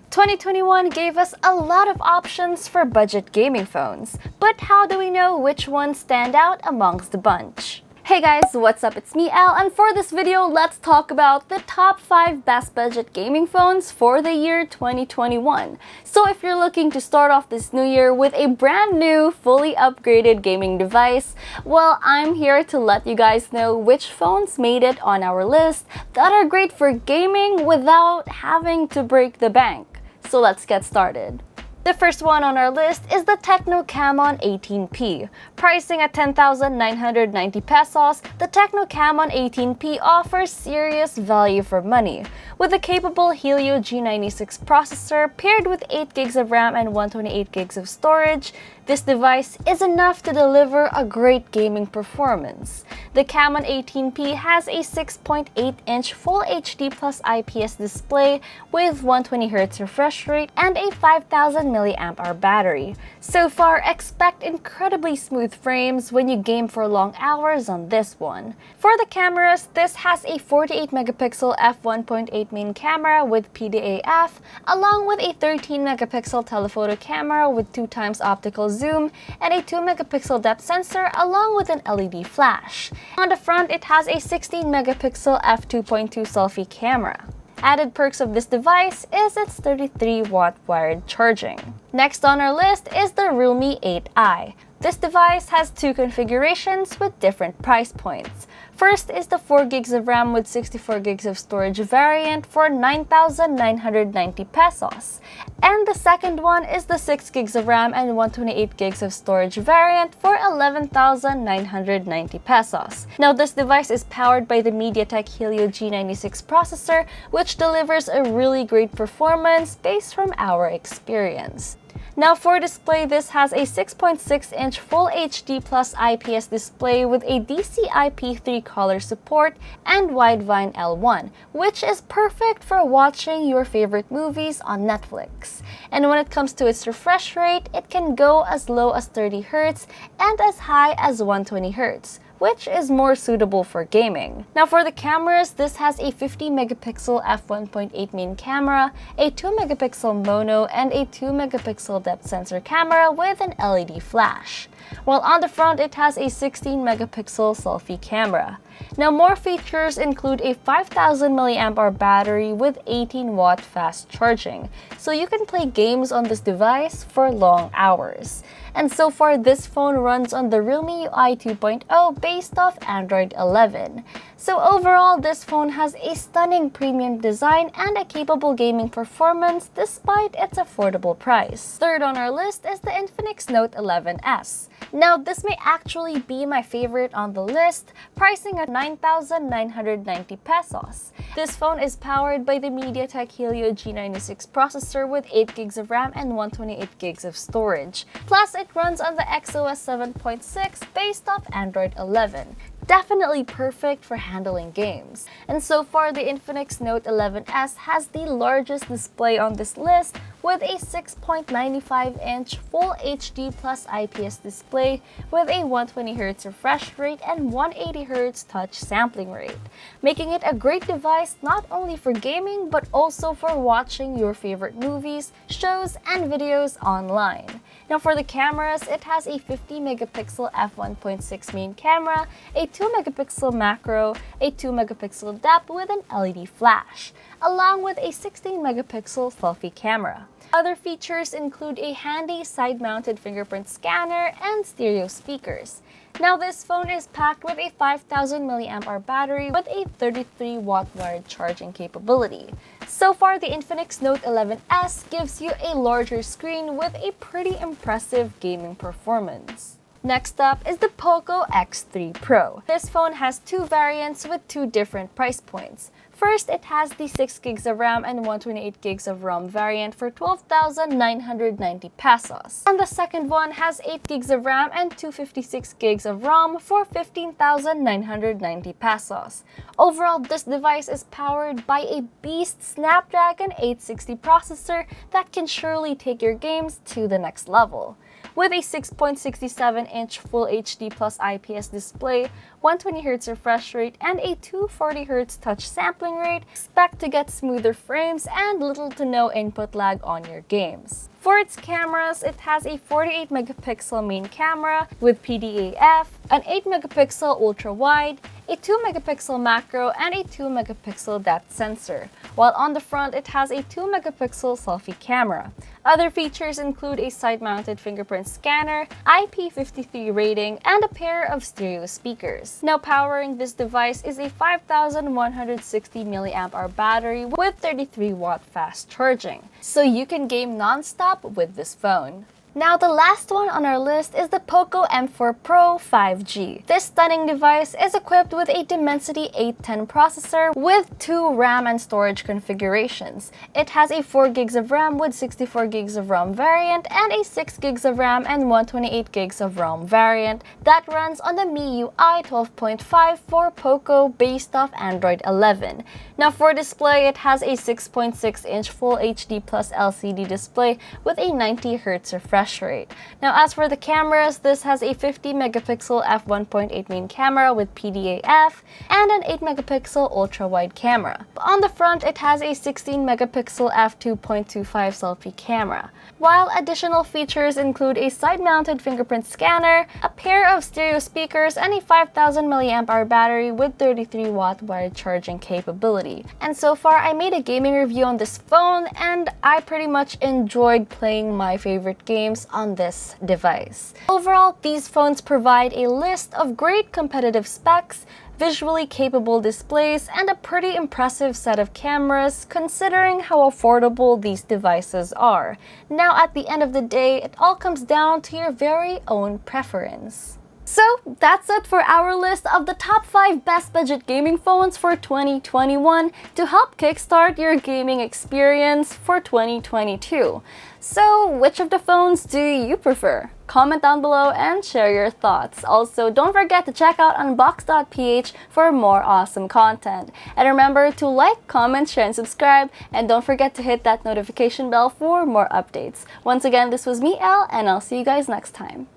2021 gave us a lot of options for budget gaming phones, but how do we know which ones stand out amongst the bunch? Hey guys, what's up? It's me, Elle, and for this video, let's talk about the top 5 best budget gaming phones for the year 2021. So if you're looking to start off this new year with a brand new, fully upgraded gaming device, well, I'm here to let you guys know which phones made it on our list that are great for gaming without having to break the bank. So let's get started. The first one on our list is the TECNO CAMON 18P. Pricing at 10,990 pesos, the TECNO CAMON 18P offers serious value for money. With a capable Helio G96 processor paired with 8GB of RAM and 128GB of storage, this device is enough to deliver a great gaming performance. The CAMON 18P has a 6.8-inch Full HD Plus IPS display with 120Hz refresh rate and a 5000 mAh battery. So far, expect incredibly smooth frames when you game for long hours on this one. For the cameras, this has a 48-megapixel f1.8 main camera with PDAF, along with a 13-megapixel telephoto camera with 2x optical zoom and a 2-megapixel depth sensor along with an LED flash. On the front, it has a 16-megapixel f2.2 selfie camera. Added perks of this device is its 33-watt wired charging. Next on our list is the Realme 8i. This device has two configurations with different price points. First is the 4GB of RAM with 64GB of storage variant for 9,990 pesos. And the second one is the 6GB of RAM and 128GB of storage variant for 11,990 pesos. Now this device is powered by the MediaTek Helio G96 processor, which delivers a really great performance based from our experience. Now for display, this has a 6.6-inch Full HD Plus IPS display with a DCI-P3 color support and Widevine L1, which is perfect for watching your favorite movies on Netflix. And when it comes to its refresh rate, it can go as low as 30Hz and as high as 120Hz, which is more suitable for gaming. Now for the cameras, this has a 50-megapixel f1.8 main camera, a 2-megapixel mono, and a 2-megapixel depth sensor camera with an LED flash. While on the front, it has a 16-megapixel selfie camera. Now more features include a 5000 mAh battery with 18-watt fast charging, so you can play games on this device for long hours. And so far, this phone runs on the Realme UI 2.0 based off Android 11. So overall, this phone has a stunning premium design and a capable gaming performance despite its affordable price. Third on our list is the INFINIX Note 11S. Now this may actually be my favorite on the list, pricing at 9,990 pesos. This phone is powered by the MediaTek Helio G96 processor with 8GB of RAM and 128GB of storage. Plus, it runs on the XOS 7.6 based off Android 11. Definitely perfect for handling games. And so far, the INFINIX Note 11S has the largest display on this list with a 6.95-inch Full HD Plus IPS display with a 120Hz refresh rate and 180Hz touch sampling rate, making it a great device not only for gaming but also for watching your favorite movies, shows, and videos online. Now for the cameras, it has a 50-megapixel f1.6 main camera, a 2-megapixel macro, a 2-megapixel depth with an LED flash, along with a 16-megapixel selfie camera. Other features include a handy side-mounted fingerprint scanner and stereo speakers. Now this phone is packed with a 5000 mAh battery with a 33-watt wired charging capability. So far, the INFINIX Note 11S gives you a larger screen with a pretty impressive gaming performance. Next up is the POCO X3 Pro. This phone has two variants with two different price points. First, it has the 6GB of RAM and 128GB of ROM variant for 12,990 pesos. And the second one has 8GB of RAM and 256GB of ROM for 15,990 pesos. Overall, this device is powered by a beast Snapdragon 860 processor that can surely take your games to the next level. With a 6.67-inch Full HD Plus IPS display, 120Hz refresh rate, and a 240Hz touch sampling cycling rate, expect to get smoother frames, and little to no input lag on your games. For its cameras, it has a 48 megapixel main camera with PDAF, an 8 megapixel ultra wide, a 2 megapixel macro, and a 2 megapixel depth sensor, while on the front it has a 2 megapixel selfie camera. Other features include a side-mounted fingerprint scanner, IP53 rating, and a pair of stereo speakers. Now powering this device is a 5160 mAh battery with 33 watt fast charging, so you can game non-stop with this phone. Now the last one on our list is the POCO M4 Pro 5G. This stunning device is equipped with a Dimensity 810 processor with 2 RAM and storage configurations. It has a 4 gigs of RAM with 64 gigs of ROM variant and a 6 gigs of RAM and 128 gigs of ROM variant that runs on the MIUI 12.5 for POCO based off Android 11. Now for display, it has a 6.6-inch Full HD Plus LCD display with a 90Hz refresh rate. Now as for the cameras, this has a 50 megapixel f1.8 main camera with PDAF and an 8 megapixel ultra wide camera. On the front, it has a 16 megapixel f2.25 selfie camera, while additional features include a side-mounted fingerprint scanner, a pair of stereo speakers, and a 5000 mAh battery with 33 watt wired charging capability. And so far, I made a gaming review on this phone and I pretty much enjoyed playing my favorite games on this device. Overall, these phones provide a list of great competitive specs, visually capable displays, and a pretty impressive set of cameras considering how affordable these devices are. Now at the end of the day, it all comes down to your very own preference. So that's it for our list of the top 5 best budget gaming phones for 2021 to help kickstart your gaming experience for 2022. So which of the phones do you prefer? Comment down below and share your thoughts. Also, don't forget to check out unbox.ph for more awesome content. And remember to like, comment, share, and subscribe. And don't forget to hit that notification bell for more updates. Once again, this was me, Elle, and I'll see you guys next time.